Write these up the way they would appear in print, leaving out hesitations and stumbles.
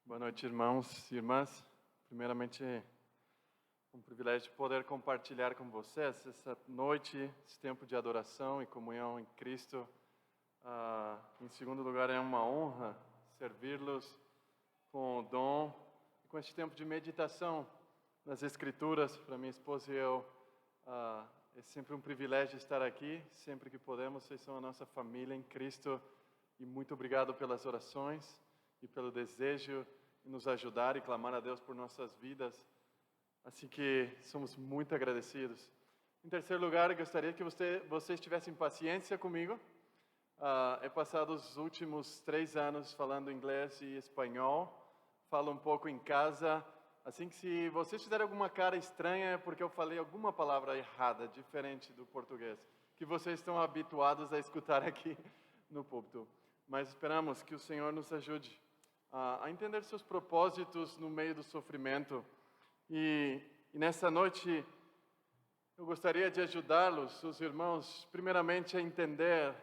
Boa noite, irmãos e irmãs. Primeiramente, um privilégio de poder compartilhar com vocês essa noite, esse tempo de adoração e comunhão em Cristo. Em segundo lugar, é uma honra servi-los com o dom e com este tempo de meditação nas Escrituras. Para minha esposa e eu, é sempre um privilégio estar aqui. Sempre que podemos, vocês são a nossa família em Cristo. E muito obrigado pelas orações e pelo desejo de nos ajudar e clamar a Deus por nossas vidas. Assim que somos muito agradecidos. Em terceiro lugar, gostaria que vocês tivessem paciência comigo. He passado os últimos 3 anos falando inglês e espanhol. Falo um pouco em casa. Assim que se vocês fizerem alguma cara estranha é porque eu falei alguma palavra errada, diferente do português, que vocês estão habituados a escutar aqui no púlpito. Mas esperamos que o Senhor nos ajude a entender seus propósitos no meio do sofrimento. E nessa noite eu gostaria de ajudá-los, os irmãos, primeiramente a entender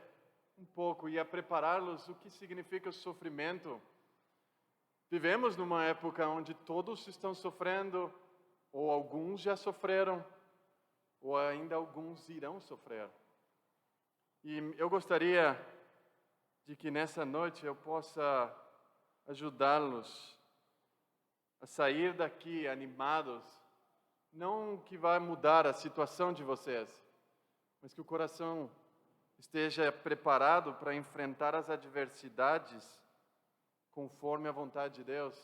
um pouco e a prepará-los o que significa o sofrimento. Vivemos numa época onde todos estão sofrendo, ou alguns já sofreram, ou ainda alguns irão sofrer. E eu gostaria de que nessa noite eu possa ajudá-los a sair daqui animados, não que vai mudar a situação de vocês, mas que o coração esteja preparado para enfrentar as adversidades conforme a vontade de Deus,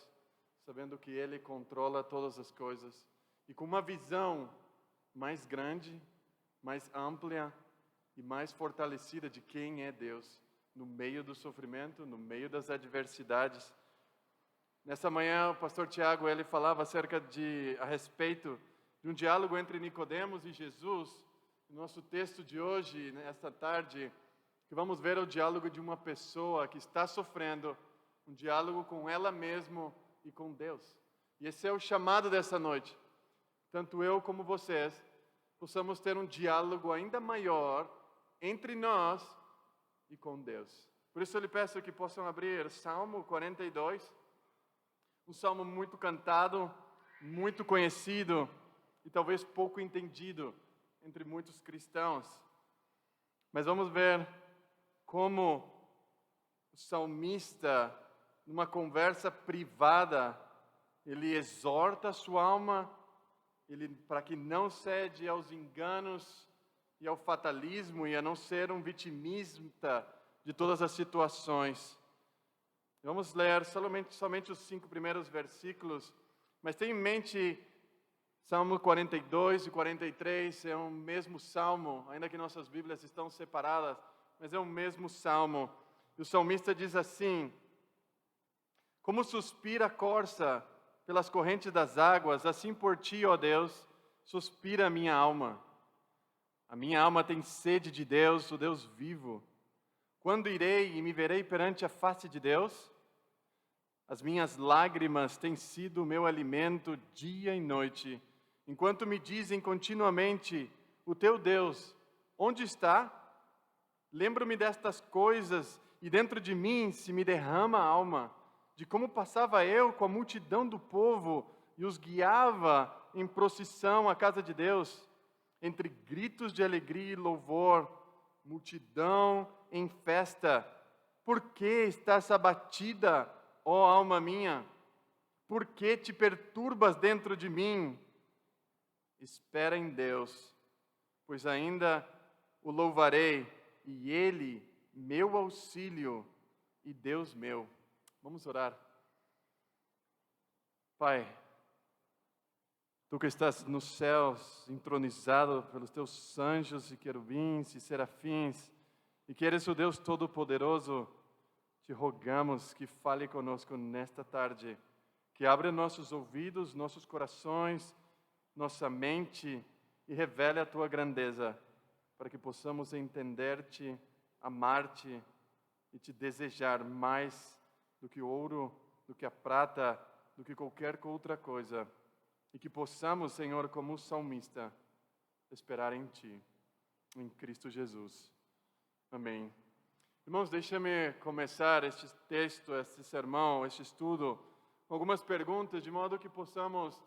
sabendo que Ele controla todas as coisas e com uma visão mais grande, mais ampla e mais fortalecida de quem é Deus no meio do sofrimento, no meio das adversidades. Nessa manhã, o pastor Tiago, ele falava a respeito de um diálogo entre Nicodemos e Jesus. Nosso texto de hoje, nesta tarde, que vamos ver é o diálogo de uma pessoa que está sofrendo, um diálogo com ela mesma e com Deus. E esse é o chamado dessa noite. Tanto eu como vocês possamos ter um diálogo ainda maior entre nós e com Deus. Por isso eu lhe peço que possam abrir Salmo 42, um salmo muito cantado, muito conhecido e talvez pouco entendido entre muitos cristãos. Mas vamos ver como o salmista, numa conversa privada, ele exorta a sua alma para que não cede aos enganos e ao fatalismo e a não ser um vitimista de todas as situações. Vamos ler somente os 5 primeiros versículos, mas tenha em mente Salmo 42 e 43, é um mesmo salmo, ainda que nossas Bíblias estão separadas, mas é o mesmo salmo. E o salmista diz assim: como suspira a corça pelas correntes das águas, assim por ti, ó Deus, suspira a minha alma. A minha alma tem sede de Deus, o Deus vivo. Quando irei e me verei perante a face de Deus? As minhas lágrimas têm sido o meu alimento dia e noite, enquanto me dizem continuamente: o teu Deus, onde está? Lembro-me destas coisas e dentro de mim se me derrama a alma, de como passava eu com a multidão do povo e os guiava em procissão à casa de Deus, entre gritos de alegria e louvor, multidão em festa. Por que estás abatida, ó alma minha? Por que te perturbas dentro de mim? Espera em Deus, pois ainda o louvarei, e Ele, meu auxílio e Deus meu. Vamos orar. Pai, Tu que estás nos céus, entronizado pelos teus anjos e querubins e serafins, e que eres o Deus Todo-Poderoso, te rogamos que fale conosco nesta tarde, que abra nossos ouvidos, nossos corações, nossa mente e revele a Tua grandeza, para que possamos entender-te, amar-te e te desejar mais do que o ouro, do que a prata, do que qualquer outra coisa. E que possamos, Senhor, como salmista, esperar em Ti, em Cristo Jesus. Amém. Irmãos, deixa-me começar este texto, este sermão, este estudo, com algumas perguntas, de modo que possamos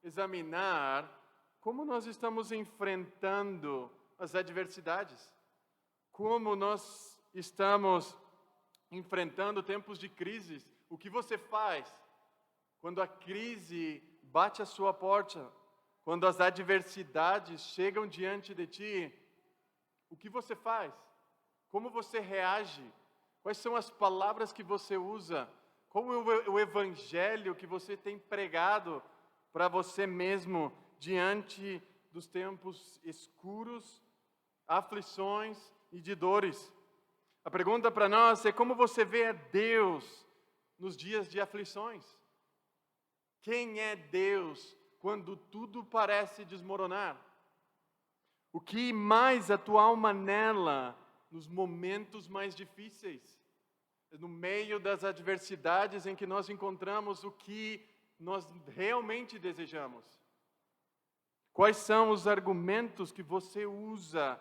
examinar como nós estamos enfrentando as adversidades, como nós estamos enfrentando tempos de crise. O que você faz quando a crise bate à sua porta, quando as adversidades chegam diante de ti? O que você faz? Como você reage? Quais são as palavras que você usa? Como o evangelho que você tem pregado para você mesmo diante dos tempos escuros, aflições e de dores? A pergunta para nós é: como você vê a Deus nos dias de aflições? Quem é Deus quando tudo parece desmoronar? O que mais a tua alma anela nos momentos mais difíceis? No meio das adversidades em que nós encontramos o que nós realmente desejamos? Quais são os argumentos que você usa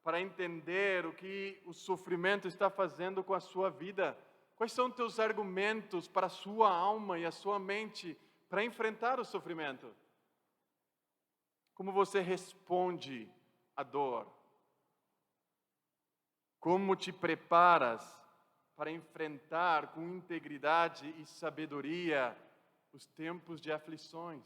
para entender o que o sofrimento está fazendo com a sua vida? Quais são teus argumentos para a sua alma e a sua mente para enfrentar o sofrimento? Como você responde à dor? Como te preparas para enfrentar com integridade e sabedoria os tempos de aflições?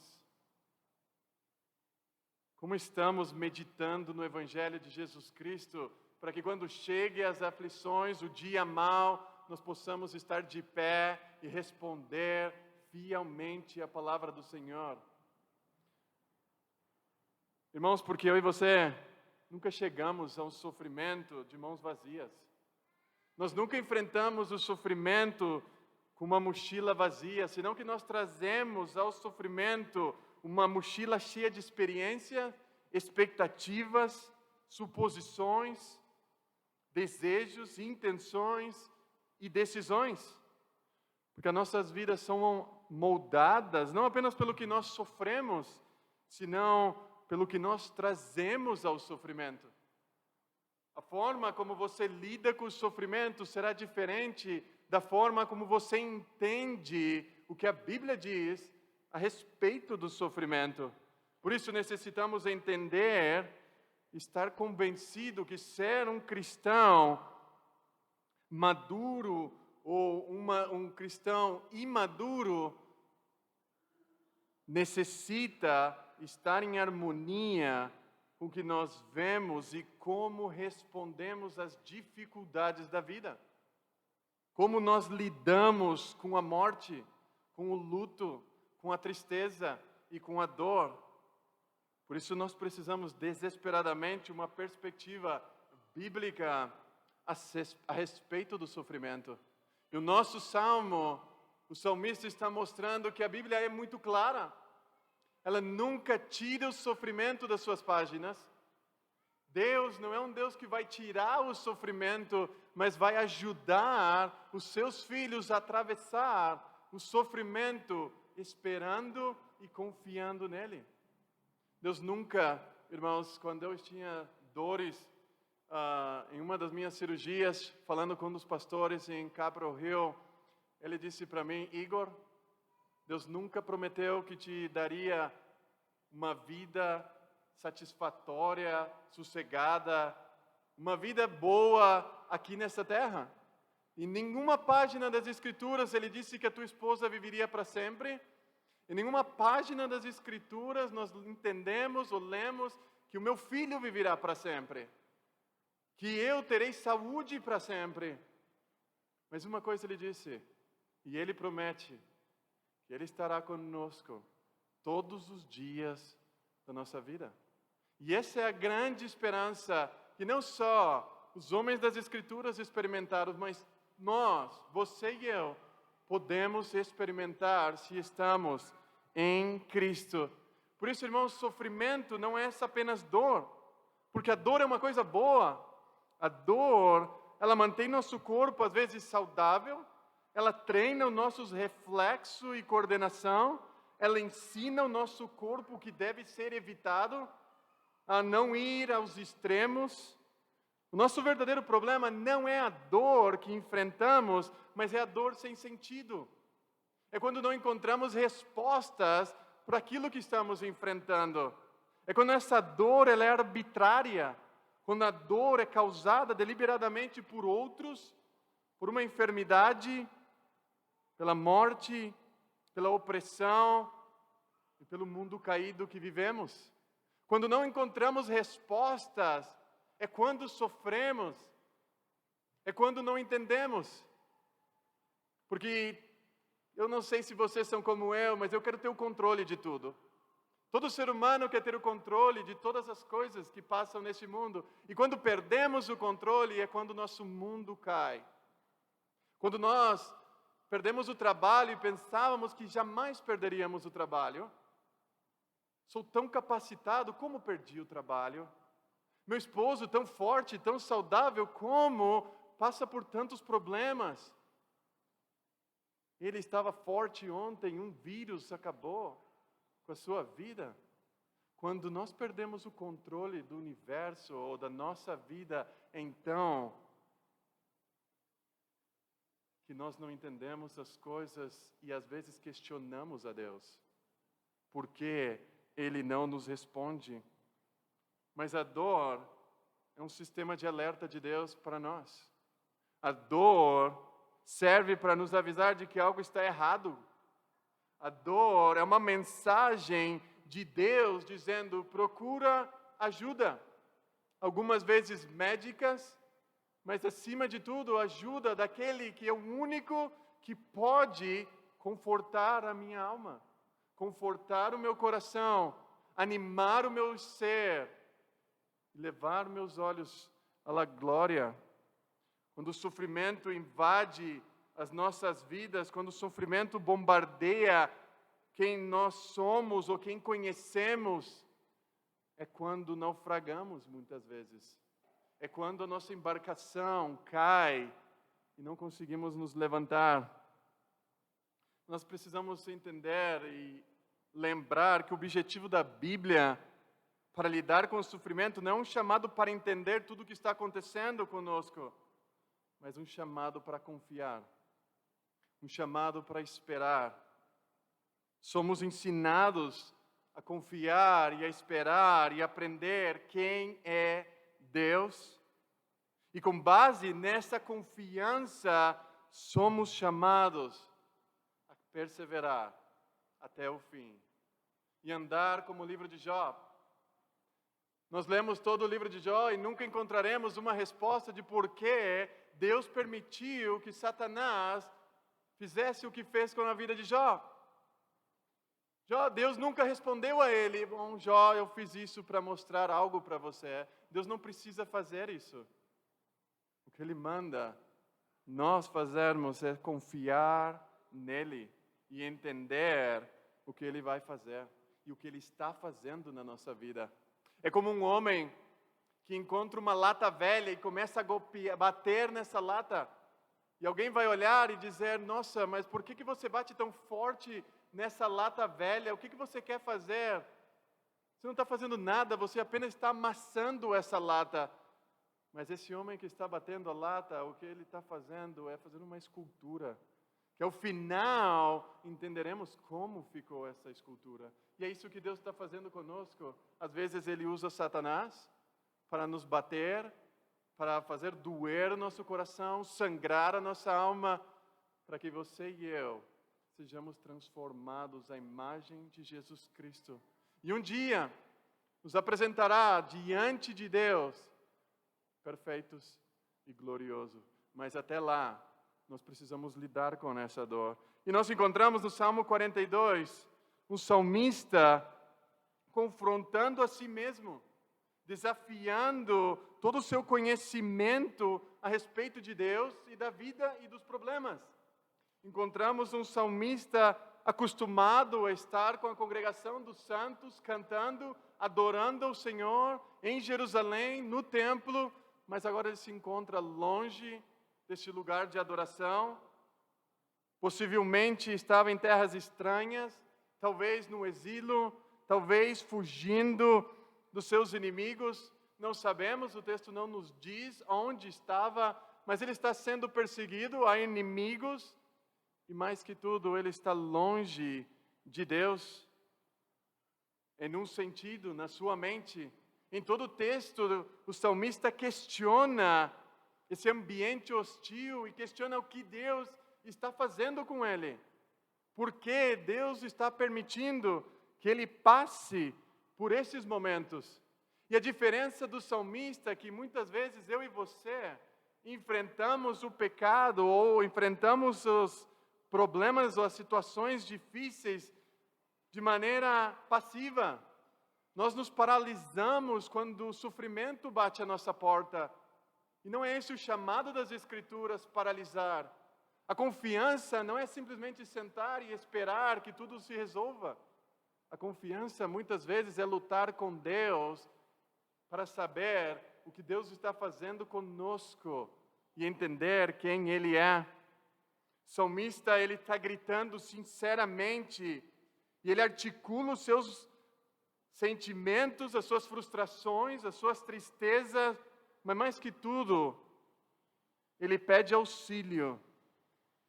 Como estamos meditando no Evangelho de Jesus Cristo, para que quando cheguem as aflições, o dia mau, nós possamos estar de pé e responder fielmente a palavra do Senhor? Irmãos, porque eu e você nunca chegamos ao sofrimento de mãos vazias. Nós nunca enfrentamos o sofrimento com uma mochila vazia, senão que nós trazemos ao sofrimento uma mochila cheia de experiência, expectativas, suposições, desejos, intenções e decisões. Porque as nossas vidas são moldadas não apenas pelo que nós sofremos, senão pelo que nós trazemos ao sofrimento. A forma como você lida com o sofrimento será diferente da forma como você entende o que a Bíblia diz a respeito do sofrimento. Por isso necessitamos entender, estar convencido que ser um cristão maduro ou um cristão imaduro necessita estar em harmonia com o que nós vemos e como respondemos às dificuldades da vida. Como nós lidamos com a morte, com o luto, com a tristeza e com a dor. Por isso nós precisamos desesperadamente uma perspectiva bíblica a respeito do sofrimento. E o nosso salmo, o salmista está mostrando que a Bíblia é muito clara. Ela nunca tira o sofrimento das suas páginas. Deus não é um Deus que vai tirar o sofrimento, mas vai ajudar os seus filhos a atravessar o sofrimento, esperando e confiando nele. Deus nunca, irmãos, quando eu tinha dores em uma das minhas cirurgias, falando com um dos pastores em Capitol Hill, ele disse para mim: Igor, Deus nunca prometeu que te daria uma vida satisfatória, sossegada, uma vida boa aqui nessa terra. Em nenhuma página das Escrituras ele disse que a tua esposa viveria para sempre. Em nenhuma página das Escrituras nós entendemos ou lemos que o meu filho viverá para sempre, que eu terei saúde para sempre. Mas uma coisa ele disse, e ele promete, que ele estará conosco todos os dias da nossa vida. E essa é a grande esperança que não só os homens das Escrituras experimentaram, mas nós, você e eu, podemos experimentar se estamos em Cristo. Por isso, irmãos, sofrimento não é apenas dor, porque a dor é uma coisa boa. A dor, ela mantém nosso corpo às vezes saudável, ela treina os nossos reflexos e coordenação, ela ensina o nosso corpo que deve ser evitado, a não ir aos extremos. O nosso verdadeiro problema não é a dor que enfrentamos, mas é a dor sem sentido. É quando não encontramos respostas para aquilo que estamos enfrentando. É quando essa dor ela é arbitrária, quando a dor é causada deliberadamente por outros, por uma enfermidade, pela morte, pela opressão e pelo mundo caído que vivemos. Quando não encontramos respostas, é quando sofremos, é quando não entendemos. Porque eu não sei se vocês são como eu, mas eu quero ter o controle de tudo. Todo ser humano quer ter o controle de todas as coisas que passam neste mundo. E quando perdemos o controle é quando nosso mundo cai. Quando nós perdemos o trabalho e pensávamos que jamais perderíamos o trabalho. Sou tão capacitado, como perdi o trabalho? Meu esposo tão forte, tão saudável, como passa por tantos problemas? Ele estava forte ontem, um vírus acabou com a sua vida. Quando nós perdemos o controle do universo ou da nossa vida, então que nós não entendemos as coisas e às vezes questionamos a Deus. Por que Ele não nos responde? Mas a dor é um sistema de alerta de Deus para nós. A dor serve para nos avisar de que algo está errado. A dor é uma mensagem de Deus dizendo, procura ajuda. Algumas vezes médicas, mas acima de tudo, ajuda daquele que é o único que pode confortar a minha alma, confortar o meu coração, animar o meu ser, levar meus olhos à glória. Quando o sofrimento invade as nossas vidas, quando o sofrimento bombardeia quem nós somos ou quem conhecemos, é quando naufragamos muitas vezes. É quando a nossa embarcação cai e não conseguimos nos levantar. Nós precisamos entender e lembrar que o objetivo da Bíblia para lidar com o sofrimento não é um chamado para entender tudo o que está acontecendo conosco, mas um chamado para confiar, um chamado para esperar. Somos ensinados a confiar e a esperar e aprender quem é Deus. E com base nessa confiança, somos chamados a perseverar até o fim e andar como o livro de Jó. Nós lemos todo o livro de Jó e nunca encontraremos uma resposta de por que Deus permitiu que Satanás fizesse o que fez com a vida de Jó. Deus nunca respondeu a ele, bom, Jó, eu fiz isso para mostrar algo para você. Deus não precisa fazer isso. O que Ele manda nós fazermos é confiar nele e entender o que Ele vai fazer e o que Ele está fazendo na nossa vida. É como um homem que encontra uma lata velha e começa a bater nessa lata. E alguém vai olhar e dizer, nossa, mas por que você bate tão forte nessa lata velha? O que você quer fazer? Você não está fazendo nada, você apenas está amassando essa lata. Mas esse homem que está batendo a lata, o que ele está fazendo é fazer uma escultura. Que ao final entenderemos como ficou essa escultura. E é isso que Deus está fazendo conosco. Às vezes Ele usa Satanás para nos bater, para fazer doer o nosso coração, sangrar a nossa alma, para que você e eu sejamos transformados à imagem de Jesus Cristo. E um dia nos apresentará diante de Deus, perfeitos e gloriosos. Mas até lá, nós precisamos lidar com essa dor. E nós encontramos no Salmo 42, um salmista confrontando a si mesmo, desafiando todo o seu conhecimento a respeito de Deus e da vida e dos problemas. Encontramos um salmista acostumado a estar com a congregação dos santos, cantando, adorando ao Senhor em Jerusalém, no templo, mas agora ele se encontra longe deste lugar de adoração. Possivelmente estava em terras estranhas, talvez no exílio, talvez fugindo dos seus inimigos. Não sabemos, o texto não nos diz onde estava, mas ele está sendo perseguido, há inimigos. e mais que tudo, ele está longe de Deus. Em um sentido, na sua mente, em todo o texto, o salmista questiona esse ambiente hostil e questiona o que Deus está fazendo com ele. Por que Deus está permitindo que ele passe por esses momentos? E a diferença do salmista é que muitas vezes eu e você enfrentamos o pecado ou enfrentamos os problemas ou as situações difíceis de maneira passiva. Nós nos paralisamos quando o sofrimento bate à nossa porta. E não é esse o chamado das Escrituras, paralisar. A confiança não é simplesmente sentar e esperar que tudo se resolva. A confiança muitas vezes é lutar com Deus para saber o que Deus está fazendo conosco e entender quem Ele é. O salmista, ele está gritando sinceramente e ele articula os seus sentimentos, as suas frustrações, as suas tristezas, mas mais que tudo, ele pede auxílio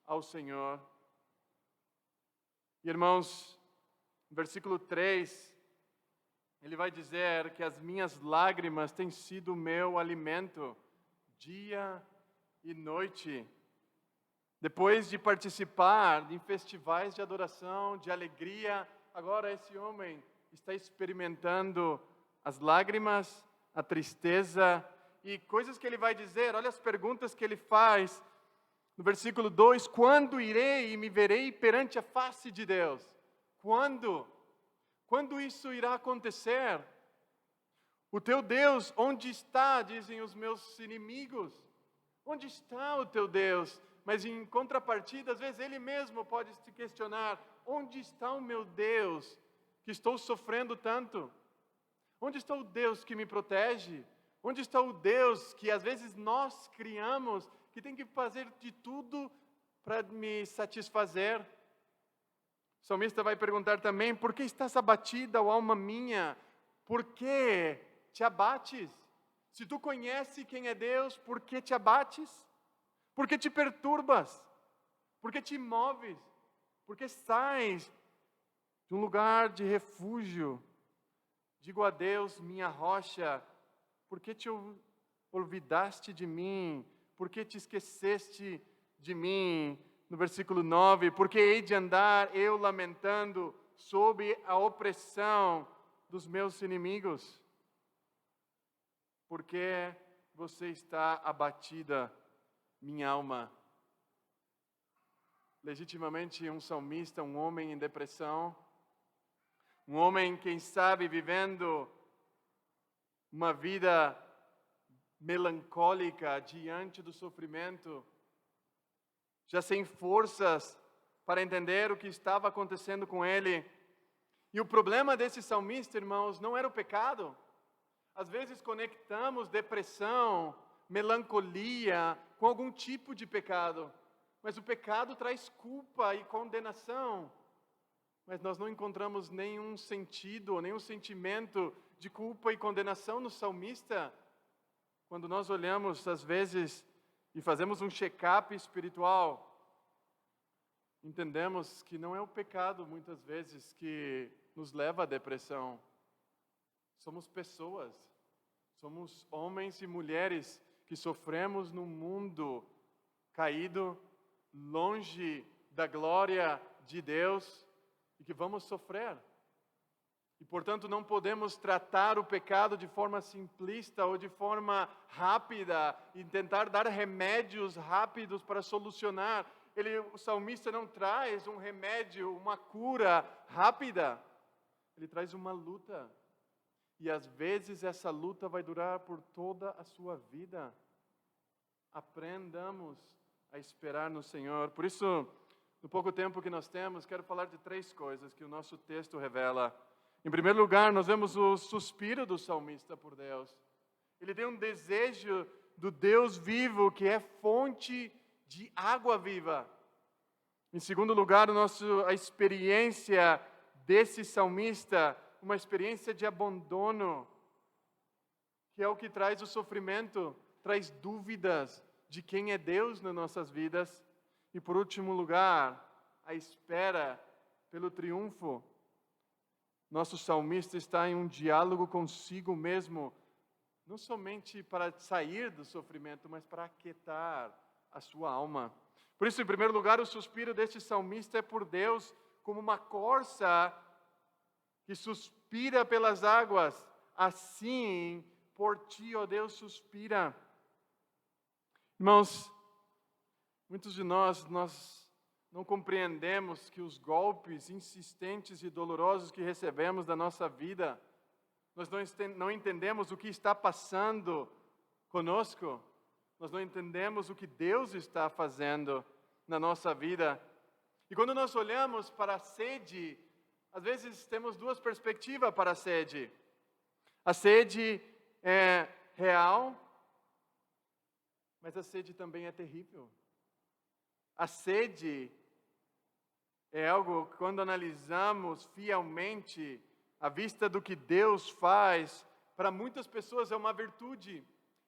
ao Senhor. Irmãos, no versículo 3, ele vai dizer que as minhas lágrimas têm sido o meu alimento, dia e noite. Depois de participar em festivais de adoração, de alegria, agora esse homem está experimentando as lágrimas, a tristeza e coisas que ele vai dizer. Olha as perguntas que ele faz no versículo 2: quando irei e me verei perante a face de Deus? Quando? Quando isso irá acontecer? O teu Deus, onde está? Dizem os meus inimigos. Onde está o teu Deus? Mas em contrapartida, às vezes ele mesmo pode se questionar: onde está o meu Deus que estou sofrendo tanto? Onde está o Deus que me protege? Onde está o Deus que às vezes nós criamos, que tem que fazer de tudo para me satisfazer? O salmista vai perguntar também: por que estás abatida, ó alma minha? Por que te abates? Se tu conheces quem é Deus, por que te abates? Por que te perturbas? Por que te moves? Por que sais de um lugar de refúgio? Digo a Deus, minha rocha, por que te olvidaste de mim? Por que te esqueceste de mim? No versículo 9, porque hei de andar eu lamentando sob a opressão dos meus inimigos? Por que você está abatida, minha alma? Legitimamente um salmista, um homem em depressão, um homem, quem sabe, vivendo uma vida melancólica diante do sofrimento, já sem forças para entender o que estava acontecendo com ele. E o problema desse salmista, irmãos, não era o pecado. Às vezes conectamos depressão, melancolia com algum tipo de pecado, mas o pecado traz culpa e condenação. Mas nós não encontramos nenhum sentido, nenhum sentimento de culpa e condenação no salmista. Quando nós olhamos, às vezes, e fazemos um check-up espiritual, entendemos que não é o pecado, muitas vezes, que nos leva à depressão. Somos pessoas, somos homens e mulheres que sofremos num mundo caído, longe da glória de Deus, e que vamos sofrer. E, portanto, não podemos tratar o pecado de forma simplista ou de forma rápida e tentar dar remédios rápidos para solucionar. O salmista não traz um remédio, uma cura rápida. Ele traz uma luta. E às vezes essa luta vai durar por toda a sua vida. Aprendamos a esperar no Senhor. Por isso, no pouco tempo que nós temos, quero falar de 3 coisas que o nosso texto revela. Em primeiro lugar, nós vemos o suspiro do salmista por Deus. Ele tem um desejo do Deus vivo, que é fonte de água viva. Em segundo lugar, a experiência desse salmista, uma experiência de abandono, que é o que traz o sofrimento, traz dúvidas de quem é Deus nas nossas vidas. E por último lugar, à espera pelo triunfo. Nosso salmista está em um diálogo consigo mesmo, não somente para sair do sofrimento, mas para aquietar a sua alma. Por isso, em primeiro lugar, o suspiro deste salmista é por Deus, como uma corça que suspira pelas águas. Assim, por ti, ó Deus, suspira. Irmãos, muitos de nós não compreendemos que os golpes insistentes e dolorosos que recebemos da nossa vida, nós não entendemos o que está passando conosco, nós não entendemos o que Deus está fazendo na nossa vida. E quando nós olhamos para a sede, às vezes temos duas perspectivas para a sede. A sede é real, mas a sede também é terrível. A sede é algo que, quando analisamos fielmente, à vista do que Deus faz, para muitas pessoas é uma virtude.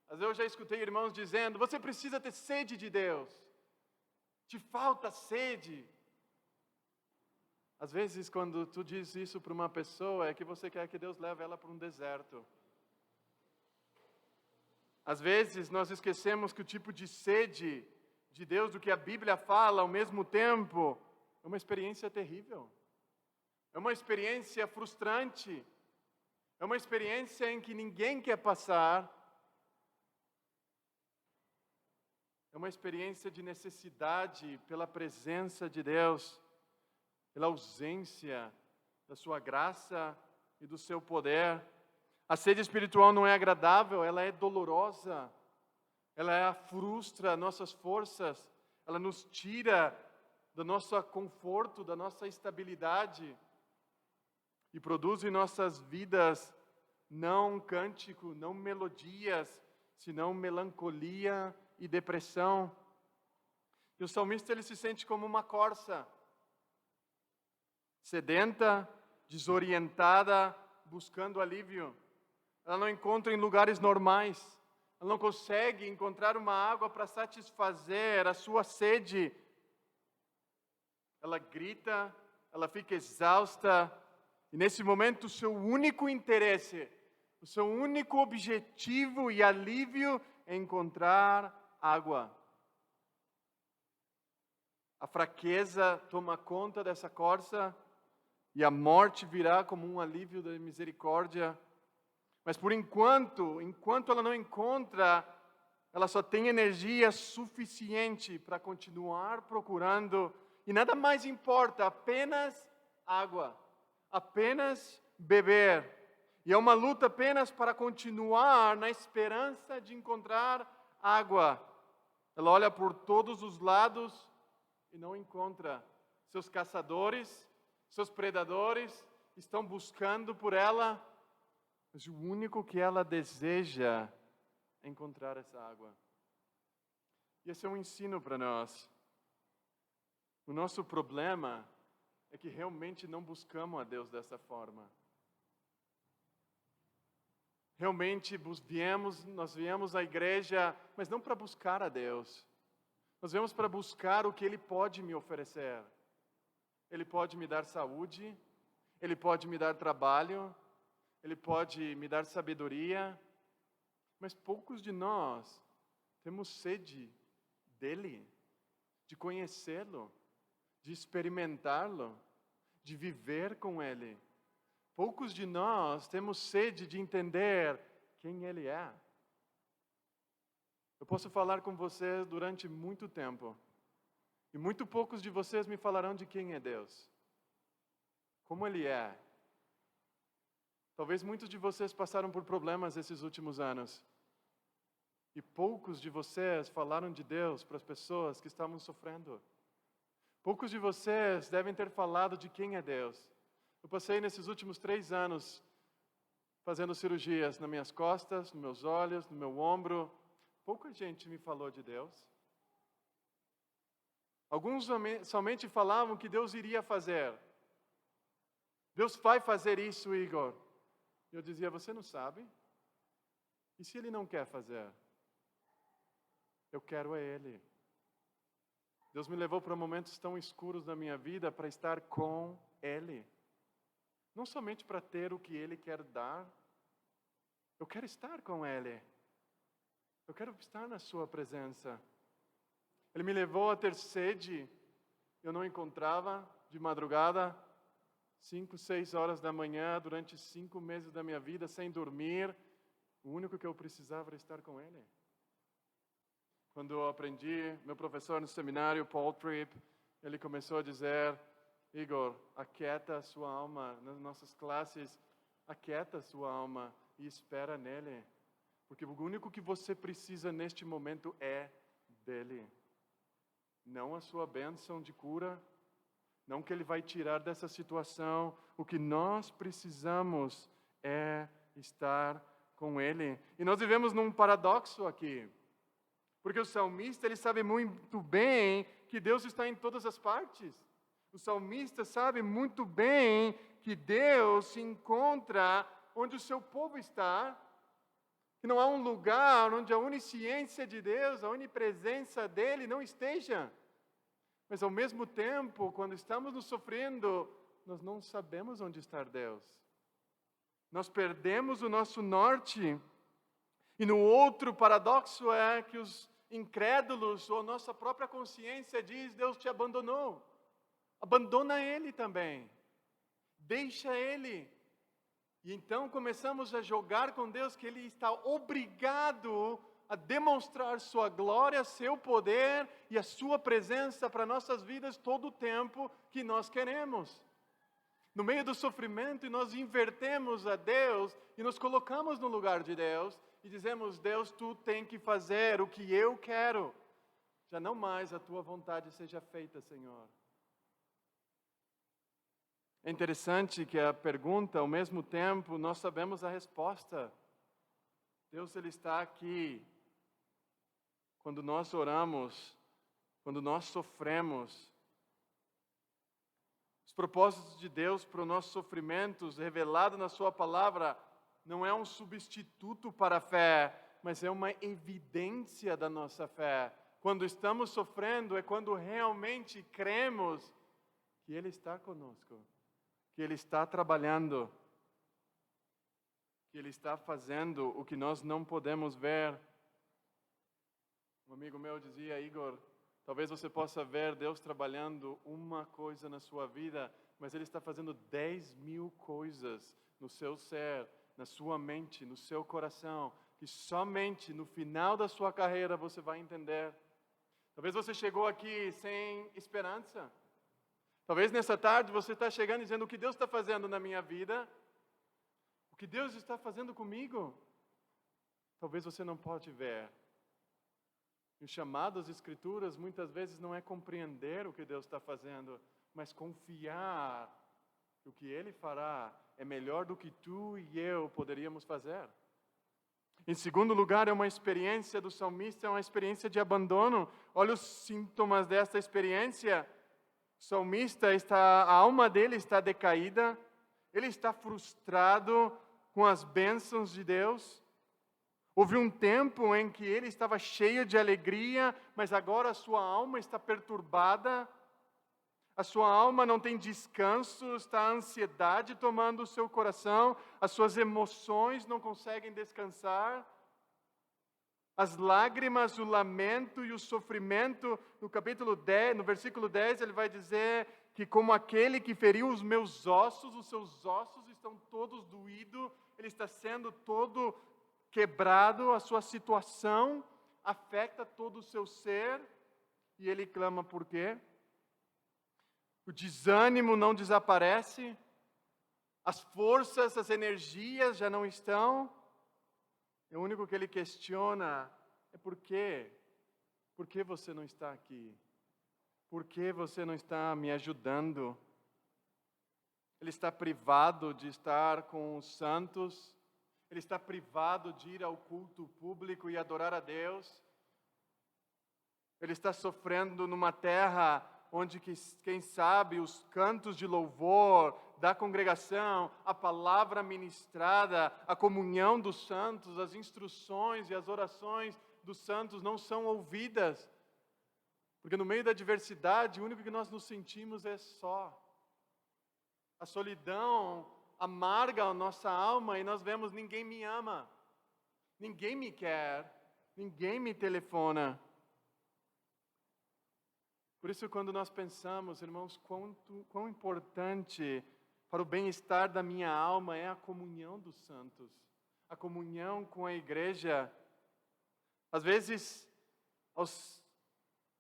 Às vezes eu já escutei irmãos dizendo: você precisa ter sede de Deus, te falta sede. Às vezes, quando tu diz isso para uma pessoa, é que você quer que Deus leve ela para um deserto. Às vezes, nós esquecemos que o tipo de sede de Deus, do que a Bíblia fala, ao mesmo tempo, é uma experiência terrível. É uma experiência frustrante. É uma experiência em que ninguém quer passar. É uma experiência de necessidade pela presença de Deus, pela ausência da sua graça e do seu poder. A sede espiritual não é agradável, ela é dolorosa. Ela frustra nossas forças, ela nos tira do nosso conforto, da nossa estabilidade e produz em nossas vidas não cântico, não melodias, senão melancolia e depressão. E o salmista, ele se sente como uma corça, sedenta, desorientada, buscando alívio. Ela não encontra em lugares normais. Ela não consegue encontrar uma água para satisfazer a sua sede. Ela grita, ela fica exausta, e nesse momento o seu único interesse, o seu único objetivo e alívio é encontrar água. A fraqueza toma conta dessa corça e a morte virá como um alívio da misericórdia. Mas por enquanto ela não encontra, ela só tem energia suficiente para continuar procurando, e nada mais importa, apenas água, apenas beber. E é uma luta apenas para continuar na esperança de encontrar água. Ela olha por todos os lados e não encontra. Seus caçadores, seus predadores estão buscando por ela, mas o único que ela deseja é encontrar essa água. E esse é um ensino para nós. O nosso problema é que realmente não buscamos a Deus dessa forma. Realmente nós viemos à igreja, mas não para buscar a Deus. Nós viemos para buscar o que Ele pode me oferecer. Ele pode me dar saúde, Ele pode me dar trabalho, Ele pode me dar sabedoria, mas poucos de nós temos sede dEle, de conhecê-lo, de experimentá-lo, de viver com Ele. Poucos de nós temos sede de entender quem Ele é. Eu posso falar com vocês durante muito tempo, e muito poucos de vocês me falarão de quem é Deus, como Ele é. Talvez muitos de vocês passaram por problemas esses últimos anos. E poucos de vocês falaram de Deus para as pessoas que estavam sofrendo. Poucos de vocês devem ter falado de quem é Deus. Eu passei nesses últimos 3 anos fazendo cirurgias nas minhas costas, nos meus olhos, no meu ombro. Pouca gente me falou de Deus. Alguns somente falavam que Deus iria fazer. Deus vai fazer isso, Igor. Eu dizia: você não sabe? E se Ele não quer fazer? Eu quero é Ele. Deus me levou para momentos tão escuros da minha vida para estar com Ele. Não somente para ter o que Ele quer dar. Eu quero estar com Ele. Eu quero estar na sua presença. Ele me levou a ter sede. Eu não encontrava de madrugada, 5, 6 horas da manhã, durante 5 meses da minha vida, sem dormir. O único que eu precisava era estar com Ele. Quando eu aprendi, meu professor no seminário, Paul Tripp, ele começou a dizer: Igor, aquieta a sua alma. Nas nossas classes, aquieta a sua alma e espera nele. Porque o único que você precisa neste momento é dele. Não a sua bênção de cura, não que ele vai tirar dessa situação. O que nós precisamos é estar com ele. E nós vivemos num paradoxo aqui. Porque o salmista, ele sabe muito bem que Deus está em todas as partes. O salmista sabe muito bem que Deus se encontra onde o seu povo está. Que não há um lugar onde a onisciência de Deus, a onipresença dele não esteja. Mas ao mesmo tempo, quando estamos nos sofrendo, nós não sabemos onde está Deus. Nós perdemos o nosso norte. E no outro paradoxo é que os incrédulos, ou nossa própria consciência diz: Deus te abandonou. Abandona Ele também. Deixa Ele. E então começamos a jogar com Deus que Ele está obrigado a demonstrar sua glória, seu poder e a sua presença para nossas vidas todo o tempo que nós queremos. No meio do sofrimento, nós invertemos a Deus e nos colocamos no lugar de Deus e dizemos: Deus, tu tem que fazer o que eu quero. Já não mais a tua vontade seja feita, Senhor. É interessante que a pergunta, ao mesmo tempo, nós sabemos a resposta. Deus, Ele está aqui. Quando nós oramos, quando nós sofremos, os propósitos de Deus para os nossos sofrimentos, revelado na sua palavra, não é um substituto para a fé, mas é uma evidência da nossa fé. Quando estamos sofrendo, é quando realmente cremos que Ele está conosco, que Ele está trabalhando, que Ele está fazendo o que nós não podemos ver. Um amigo meu dizia: Igor, talvez você possa ver Deus trabalhando uma coisa na sua vida, mas Ele está fazendo 10.000 coisas no seu ser, na sua mente, no seu coração, que somente no final da sua carreira você vai entender. Talvez você chegou aqui sem esperança. Talvez nessa tarde você está chegando dizendo: o que Deus está fazendo na minha vida? O que Deus está fazendo comigo? Talvez você não pode ver. E o chamado às Escrituras muitas vezes não é compreender o que Deus está fazendo, mas confiar que o que Ele fará é melhor do que tu e eu poderíamos fazer. Em segundo lugar, é uma experiência do salmista, é uma experiência de abandono. Olha os sintomas dessa experiência. O salmista a alma dele está decaída, ele está frustrado com as bênçãos de Deus. Houve um tempo em que ele estava cheio de alegria, mas agora a sua alma está perturbada. A sua alma não tem descanso, está a ansiedade tomando o seu coração, as suas emoções não conseguem descansar. As lágrimas, o lamento e o sofrimento, no capítulo 10, no versículo 10, ele vai dizer que como aquele que feriu os meus ossos, os seus ossos estão todos doídos, ele está sendo todo quebrado, a sua situação afeta todo o seu ser, e ele clama por quê? O desânimo não desaparece, as forças, as energias já não estão. O único que ele questiona é por quê? Por que você não está aqui? Por que você não está me ajudando? Ele está privado de estar com os santos, ele está privado de ir ao culto público e adorar a Deus. Ele está sofrendo numa terra onde, quem sabe, os cantos de louvor da congregação, a palavra ministrada, a comunhão dos santos, as instruções e as orações dos santos não são ouvidas. Porque no meio da diversidade, o único que nós nos sentimos é só. A solidão amarga a nossa alma e nós vemos: ninguém me ama, ninguém me quer, ninguém me telefona. Por isso, quando nós pensamos, irmãos, quão importante para o bem-estar da minha alma é a comunhão dos santos, a comunhão com a igreja. Às vezes,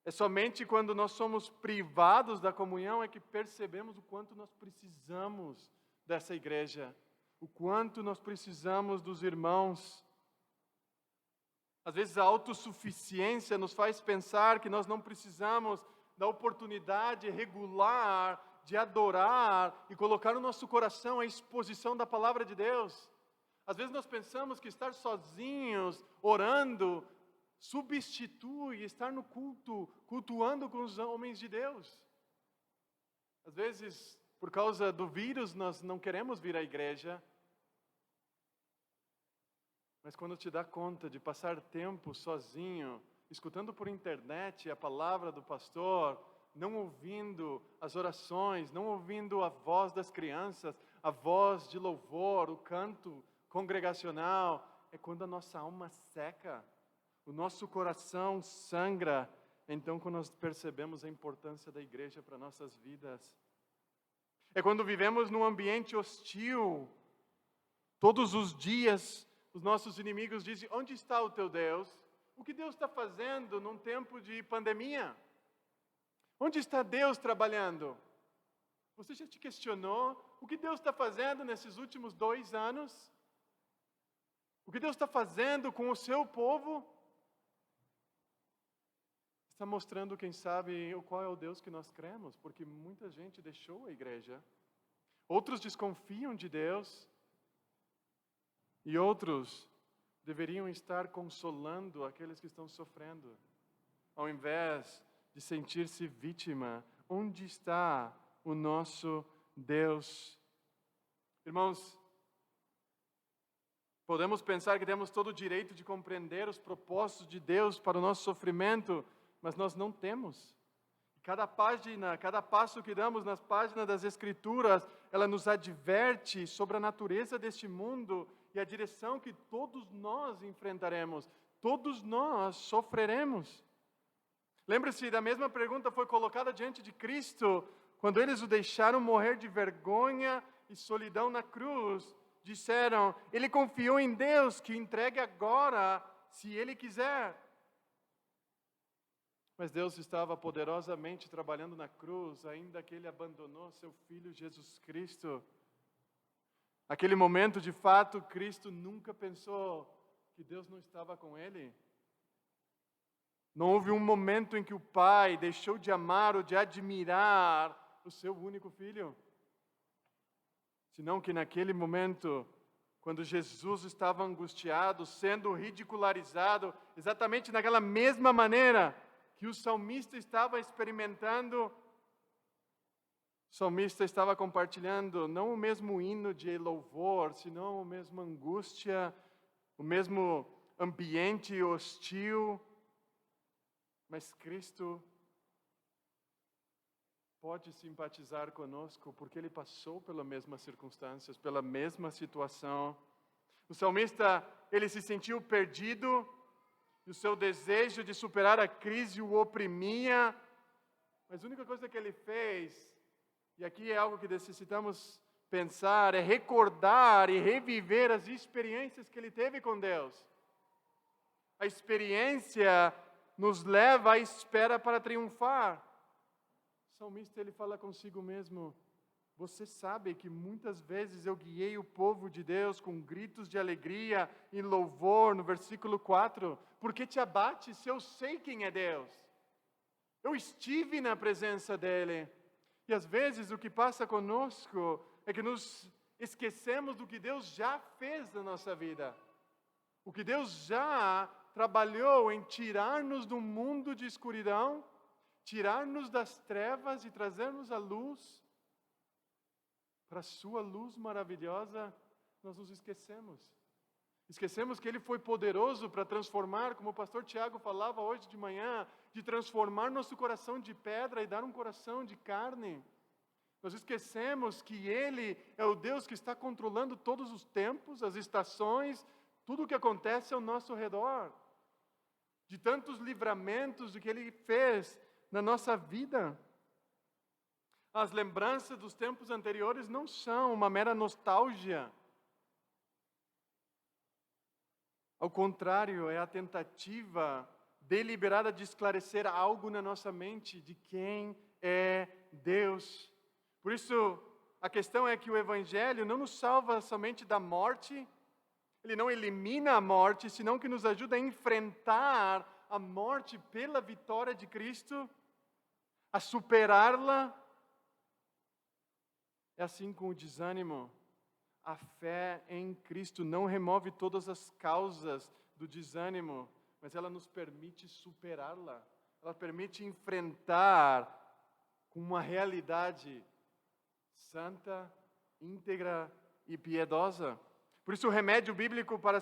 é somente quando nós somos privados da comunhão é que percebemos o quanto nós precisamos dessa igreja, o quanto nós precisamos dos irmãos. Às vezes a autossuficiência nos faz pensar que nós não precisamos da oportunidade regular de adorar e colocar no nosso coração a exposição da palavra de Deus. Às vezes nós pensamos que estar sozinhos, orando, substitui estar no culto, cultuando com os homens de Deus. Às vezes, por causa do vírus, nós não queremos vir à igreja. Mas quando te dá conta de passar tempo sozinho, escutando por internet a palavra do pastor, não ouvindo as orações, não ouvindo a voz das crianças, a voz de louvor, o canto congregacional, é quando a nossa alma seca, o nosso coração sangra. Então, quando nós percebemos a importância da igreja para nossas vidas. É quando vivemos num ambiente hostil, todos os dias os nossos inimigos dizem: onde está o teu Deus? O que Deus está fazendo num tempo de pandemia? Onde está Deus trabalhando? Você já te questionou o que Deus está fazendo nesses últimos 2 anos? O que Deus está fazendo com o seu povo? Está mostrando, quem sabe, qual é o Deus que nós cremos, porque muita gente deixou a igreja. Outros desconfiam de Deus. E outros deveriam estar consolando aqueles que estão sofrendo, ao invés de sentir-se vítima. Onde está o nosso Deus? Irmãos, podemos pensar que temos todo o direito de compreender os propósitos de Deus para o nosso sofrimento, mas nós não temos. Cada página, cada passo que damos nas páginas das Escrituras, ela nos adverte sobre a natureza deste mundo e a direção que todos nós enfrentaremos, todos nós sofreremos. Lembre-se, da mesma pergunta foi colocada diante de Cristo, quando eles o deixaram morrer de vergonha e solidão na cruz. Disseram: ele confiou em Deus, que entregue agora, se ele quiser. Mas Deus estava poderosamente trabalhando na cruz, ainda que ele abandonou seu Filho Jesus Cristo. Aquele momento, de fato, Cristo nunca pensou que Deus não estava com ele. Não houve um momento em que o Pai deixou de amar ou de admirar o seu único Filho. Senão que naquele momento, quando Jesus estava angustiado, sendo ridicularizado, exatamente naquela mesma maneira que o salmista estava experimentando, o salmista estava compartilhando não o mesmo hino de louvor, senão a mesma angústia, o mesmo ambiente hostil. Mas Cristo pode simpatizar conosco porque Ele passou pelas mesmas circunstâncias, pela mesma situação. O salmista, ele se sentiu perdido e o seu desejo de superar a crise o oprimia, mas a única coisa que ele fez, e aqui é algo que necessitamos pensar, é recordar e reviver as experiências que ele teve com Deus. A experiência nos leva à espera para triunfar. O salmista, ele fala consigo mesmo: você sabe que muitas vezes eu guiei o povo de Deus com gritos de alegria e louvor, no versículo 4. Por que te abate se eu sei quem é Deus? Eu estive na presença dEle. E às vezes o que passa conosco é que nos esquecemos do que Deus já fez na nossa vida. O que Deus já trabalhou em tirar-nos do mundo de escuridão, tirar-nos das trevas e trazer-nos à luz. Para a sua luz maravilhosa, nós nos esquecemos. Esquecemos que Ele foi poderoso para transformar, como o pastor Tiago falava hoje de manhã, de transformar nosso coração de pedra e dar um coração de carne. Nós esquecemos que Ele é o Deus que está controlando todos os tempos, as estações, tudo o que acontece ao nosso redor. De tantos livramentos que Ele fez na nossa vida. As lembranças dos tempos anteriores não são uma mera nostalgia. Ao contrário, é a tentativa deliberada de esclarecer algo na nossa mente de quem é Deus. Por isso, a questão é que o Evangelho não nos salva somente da morte, ele não elimina a morte, senão que nos ajuda a enfrentar a morte pela vitória de Cristo, a superá-la. É assim com o desânimo. A fé em Cristo não remove todas as causas do desânimo, mas ela nos permite superá-la. Ela permite enfrentar com uma realidade santa, íntegra e piedosa. Por isso o remédio bíblico para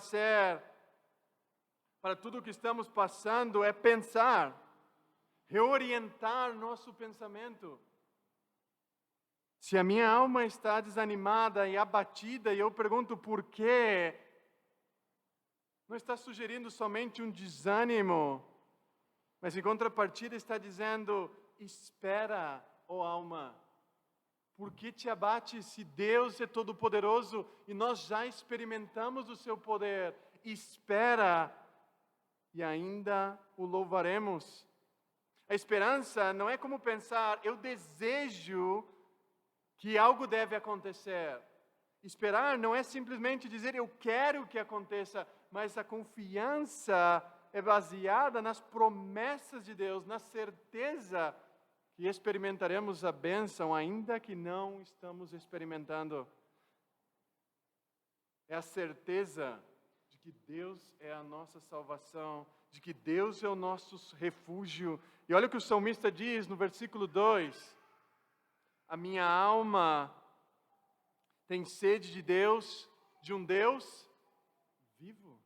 tudo o que estamos passando é pensar, reorientar nosso pensamento. Se a minha alma está desanimada e abatida, e eu pergunto por quê, não está sugerindo somente um desânimo, mas em contrapartida está dizendo, espera, ó alma, por que te abate se Deus é todo-poderoso e nós já experimentamos o seu poder? Espera e ainda o louvaremos. A esperança não é como pensar, eu desejo que algo deve acontecer. Esperar não é simplesmente dizer eu quero que aconteça, mas a confiança é baseada nas promessas de Deus, na certeza que experimentaremos a bênção, ainda que não estamos experimentando. É a certeza de que Deus é a nossa salvação, de que Deus é o nosso refúgio. E olha o que o salmista diz no versículo 2. A minha alma tem sede de Deus, de um Deus vivo.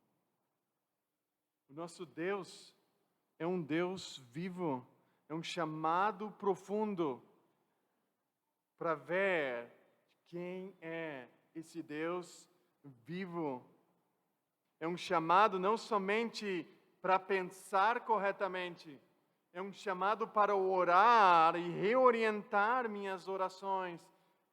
O nosso Deus é um Deus vivo, é um chamado profundo para ver quem é esse Deus vivo. É um chamado não somente para pensar corretamente, é um chamado para orar e reorientar minhas orações.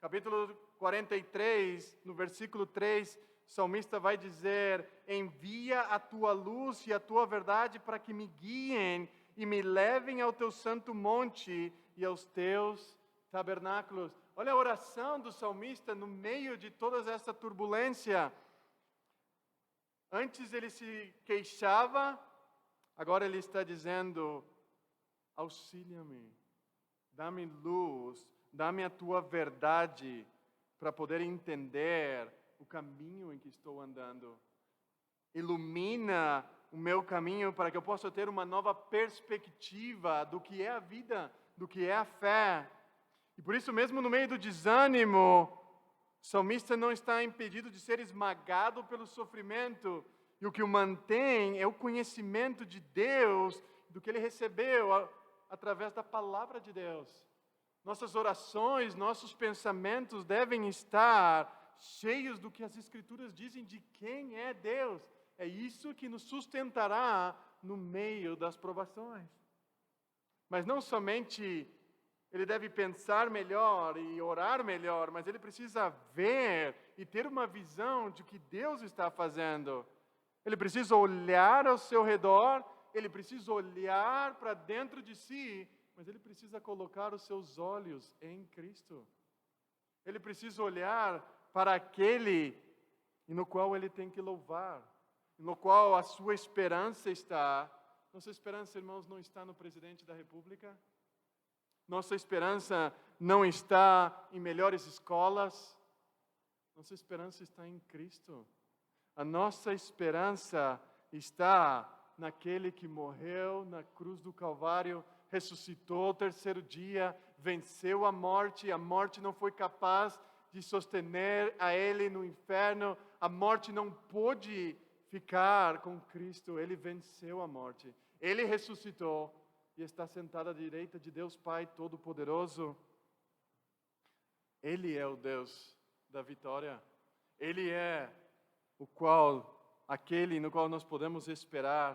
Capítulo 43, no versículo 3, o salmista vai dizer, envia a tua luz e a tua verdade para que me guiem e me levem ao teu santo monte e aos teus tabernáculos. Olha a oração do salmista no meio de toda essa turbulência. Antes ele se queixava, agora ele está dizendo, auxilia-me, dá-me luz, dá-me a tua verdade para poder entender o caminho em que estou andando. Ilumina o meu caminho para que eu possa ter uma nova perspectiva do que é a vida, do que é a fé. E por isso mesmo no meio do desânimo, o salmista não está impedido de ser esmagado pelo sofrimento. E o que o mantém é o conhecimento de Deus, do que ele recebeu através da palavra de Deus. Nossas orações, nossos pensamentos devem estar cheios do que as Escrituras dizem de quem é Deus. É isso que nos sustentará no meio das provações. Mas não somente ele deve pensar melhor e orar melhor, mas ele precisa ver e ter uma visão de o que Deus está fazendo. Ele precisa olhar ao seu redor, ele precisa olhar para dentro de si, mas ele precisa colocar os seus olhos em Cristo. Ele precisa olhar para aquele no qual ele tem que louvar, no qual a sua esperança está. Nossa esperança, irmãos, não está no presidente da República. Nossa esperança não está em melhores escolas. Nossa esperança está em Cristo. A nossa esperança está naquele que morreu na cruz do Calvário, ressuscitou ao terceiro dia, venceu a morte não foi capaz de sostener a ele no inferno, a morte não pôde ficar com Cristo. Ele venceu a morte. Ele ressuscitou e está sentado à direita de Deus Pai Todo-Poderoso. Ele é o Deus da vitória. Ele é aquele no qual nós podemos esperar.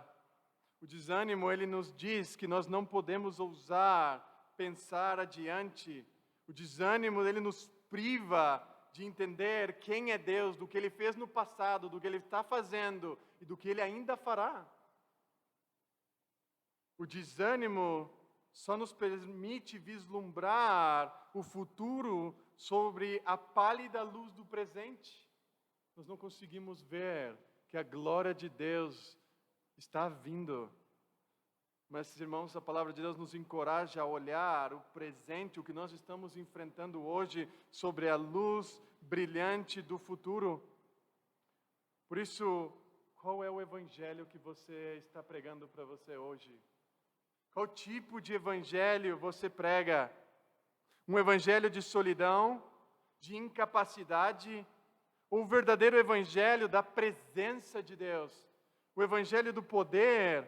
O desânimo, ele nos diz que nós não podemos ousar pensar adiante. O desânimo, ele nos priva de entender quem é Deus, do que Ele fez no passado, do que Ele está fazendo e do que Ele ainda fará. O desânimo só nos permite vislumbrar o futuro sobre a pálida luz do presente. Nós não conseguimos ver que a glória de Deus está vindo. Mas, irmãos, a palavra de Deus nos encoraja a olhar o presente, o que nós estamos enfrentando hoje, sobre a luz brilhante do futuro. Por isso, qual é o evangelho que você está pregando para você hoje? Qual tipo de evangelho você prega? Um evangelho de solidão, de incapacidade, ou o verdadeiro evangelho da presença de Deus? O evangelho do poder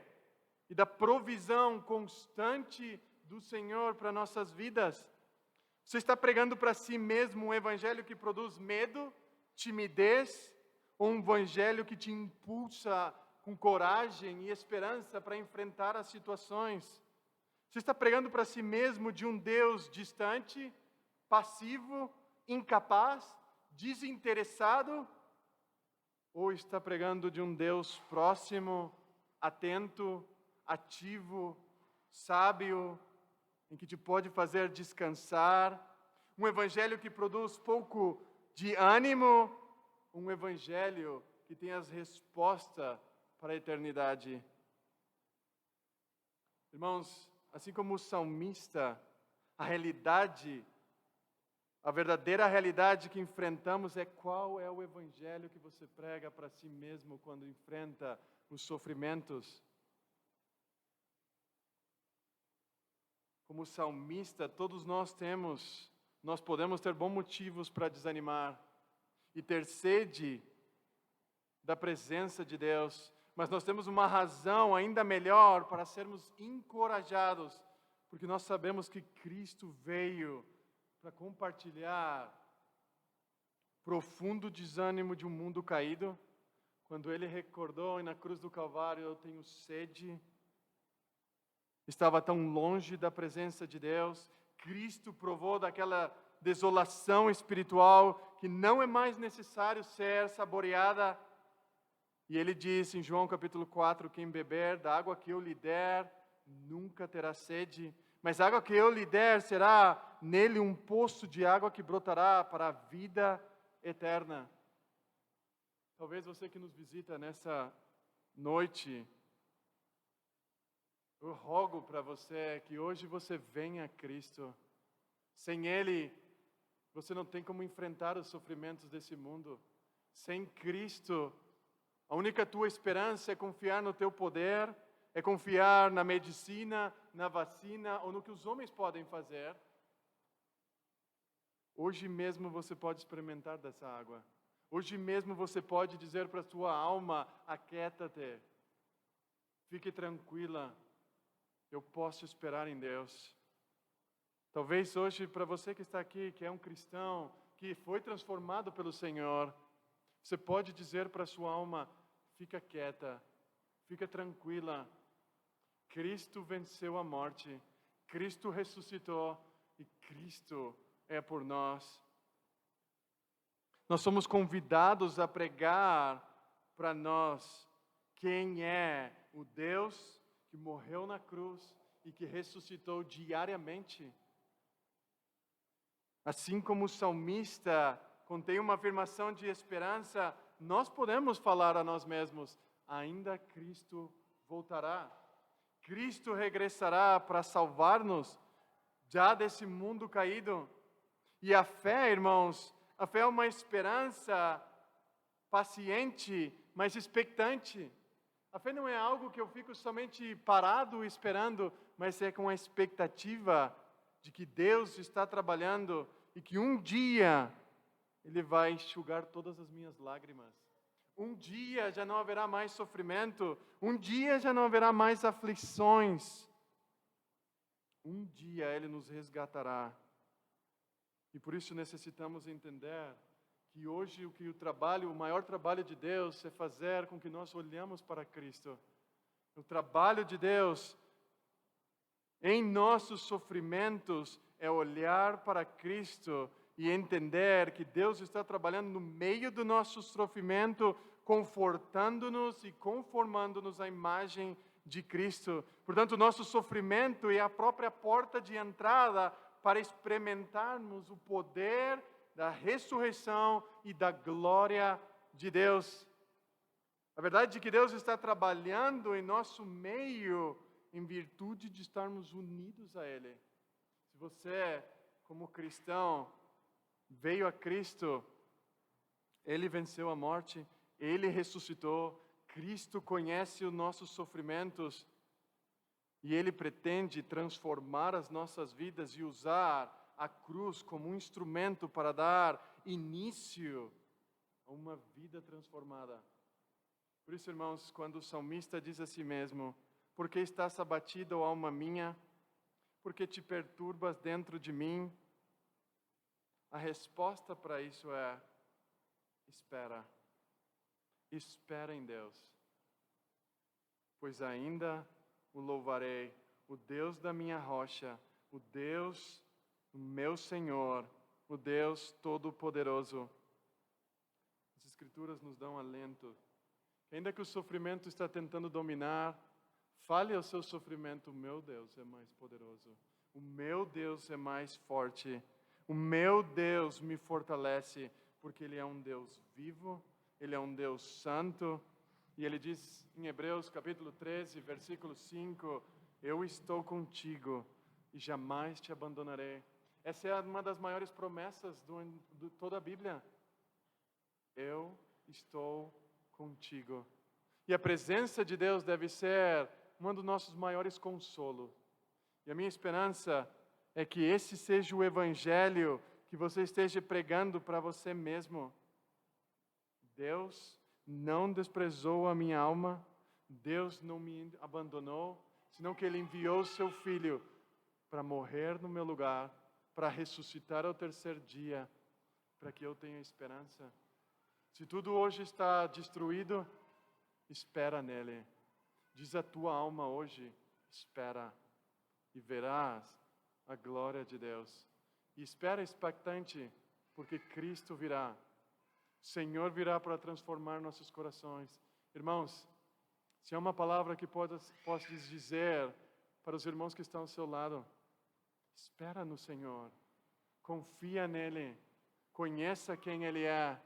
e da provisão constante do Senhor para nossas vidas? Você está pregando para si mesmo um evangelho que produz medo, timidez, ou um evangelho que te impulsa com coragem e esperança para enfrentar as situações? Você está pregando para si mesmo de um Deus distante, passivo, incapaz, desinteressado? Ou está pregando de um Deus próximo, atento, ativo, sábio, em que te pode fazer descansar? Um evangelho que produz pouco de ânimo, um evangelho que tem as respostas para a eternidade. Irmãos, assim como o salmista, a verdadeira realidade que enfrentamos é qual é o evangelho que você prega para si mesmo quando enfrenta os sofrimentos. Como salmista, todos nós podemos ter bons motivos para desanimar e ter sede da presença de Deus, mas nós temos uma razão ainda melhor para sermos encorajados, porque nós sabemos que Cristo veio para compartilhar profundo desânimo de um mundo caído, quando Ele recordou na cruz do Calvário: eu tenho sede. Estava tão longe da presença de Deus. Cristo provou daquela desolação espiritual que não é mais necessário ser saboreada. E Ele disse em João capítulo 4, quem beber da água que eu lhe der, nunca terá sede, mas a água que eu lhe der será nele um poço de água que brotará para a vida eterna. Talvez você que nos visita nessa noite, eu rogo para você que hoje você venha a Cristo. Sem Ele, você não tem como enfrentar os sofrimentos desse mundo. Sem Cristo, a única tua esperança é confiar no teu poder, é confiar na medicina, na vacina ou no que os homens podem fazer. Hoje mesmo você pode experimentar dessa água. Hoje mesmo você pode dizer para a sua alma: aquieta-te, fique tranquila, eu posso esperar em Deus. Talvez hoje, para você que está aqui, que é um cristão, que foi transformado pelo Senhor, você pode dizer para a sua alma: fica quieta, fica tranquila. Cristo venceu a morte, Cristo ressuscitou e Cristo é por nós. Nós somos convidados a pregar para nós quem é o Deus que morreu na cruz e que ressuscitou diariamente. Assim como o salmista contém uma afirmação de esperança, nós podemos falar a nós mesmos: ainda Cristo voltará. Cristo regressará para salvar-nos já desse mundo caído. E a fé, irmãos, a fé é uma esperança paciente, mas expectante. A fé não é algo que eu fico somente parado esperando, mas é com a expectativa de que Deus está trabalhando e que um dia Ele vai enxugar todas as minhas lágrimas. Um dia já não haverá mais sofrimento. Um dia já não haverá mais aflições. Um dia Ele nos resgatará. E por isso necessitamos entender que hoje o maior trabalho de Deus é fazer com que nós olhemos para Cristo. O trabalho de Deus em nossos sofrimentos é olhar para Cristo e entender que Deus está trabalhando no meio do nosso sofrimento, confortando-nos e conformando-nos à imagem de Cristo. Portanto, o nosso sofrimento é a própria porta de entrada para experimentarmos o poder da ressurreição e da glória de Deus. A verdade é que Deus está trabalhando em nosso meio em virtude de estarmos unidos a Ele. Se você, como cristão, veio a Cristo, Ele venceu a morte, Ele ressuscitou, Cristo conhece os nossos sofrimentos e Ele pretende transformar as nossas vidas e usar a cruz como um instrumento para dar início a uma vida transformada. Por isso, irmãos, quando o salmista diz a si mesmo: "Por que estás abatido, ó alma minha? Por que te perturbas dentro de mim?" A resposta para isso é: espera. Espera em Deus. Pois ainda o louvarei, o Deus da minha rocha, o Deus, o meu Senhor, o Deus Todo-Poderoso. As Escrituras nos dão alento. Ainda que o sofrimento está tentando dominar, fale ao seu sofrimento: o meu Deus é mais poderoso, o meu Deus é mais forte, o meu Deus me fortalece, porque Ele é um Deus vivo, Ele é um Deus santo, e Ele diz em Hebreus capítulo 13, versículo 5, eu estou contigo e jamais te abandonarei. Essa é uma das maiores promessas de toda a Bíblia. Eu estou contigo. E a presença de Deus deve ser um dos nossos maiores consolos. E a minha esperança é que esse seja o evangelho que você esteja pregando para você mesmo. Deus não desprezou a minha alma, Deus não me abandonou, senão que Ele enviou o seu Filho para morrer no meu lugar, para ressuscitar ao terceiro dia, para que eu tenha esperança. Se tudo hoje está destruído, espera nele. Diz a tua alma hoje: espera, e verás a glória de Deus. E espera expectante, porque Cristo virá. O Senhor virá para transformar nossos corações. Irmãos, se há uma palavra que posso dizer para os irmãos que estão ao seu lado: espera no Senhor, confia nele, conheça quem Ele é,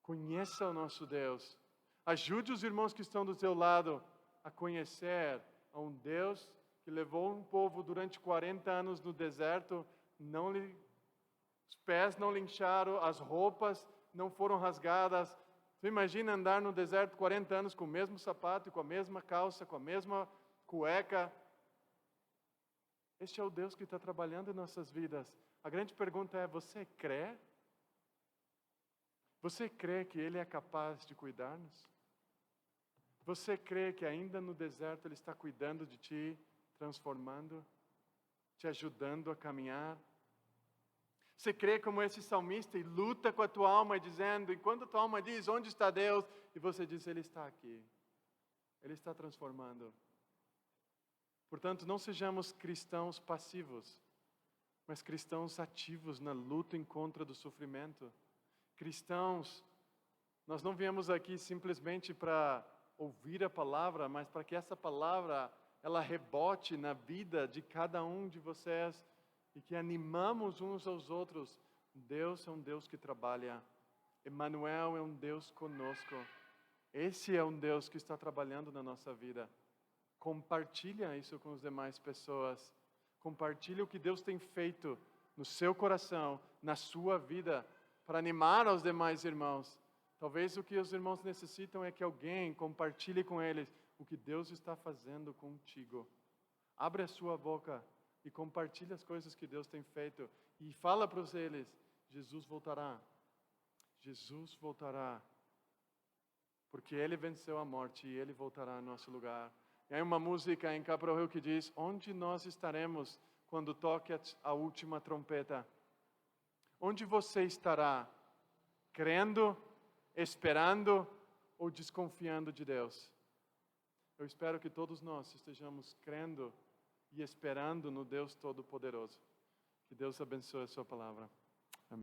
conheça o nosso Deus. Ajude os irmãos que estão do seu lado a conhecer a um Deus que levou um povo durante 40 anos no deserto, os pés não lincharam, as roupas não foram rasgadas. Você imagina andar no deserto 40 anos com o mesmo sapato, com a mesma calça, com a mesma cueca? Este é o Deus que está trabalhando em nossas vidas. A grande pergunta é: você crê? Você crê que Ele é capaz de cuidar-nos? Você crê que ainda no deserto Ele está cuidando de ti, transformando, te ajudando a caminhar? Você crê como esse salmista e luta com a tua alma dizendo, enquanto a tua alma diz: onde está Deus? E você diz: Ele está aqui, Ele está transformando. Portanto, não sejamos cristãos passivos, mas cristãos ativos na luta em contra do sofrimento. Cristãos, nós não viemos aqui simplesmente para ouvir a palavra, mas para que essa palavra ela rebote na vida de cada um de vocês e que animamos uns aos outros. Deus é um Deus que trabalha. Emmanuel é um Deus conosco. Esse é um Deus que está trabalhando na nossa vida. Compartilha isso com as demais pessoas. Compartilha o que Deus tem feito no seu coração, na sua vida, para animar os demais irmãos. Talvez o que os irmãos necessitam é que alguém compartilhe com eles o que Deus está fazendo contigo. Abre a sua boca e compartilhe as coisas que Deus tem feito. E fala para eles: Jesus voltará. Jesus voltará. porque Ele venceu a morte e Ele voltará em nosso lugar. E há uma música em Capra Rio que diz: onde nós estaremos quando toque a última trompeta? Onde você estará? Crendo, esperando ou desconfiando de Deus? Eu espero que todos nós estejamos crendo e esperando no Deus Todo-Poderoso. Que Deus abençoe a sua palavra.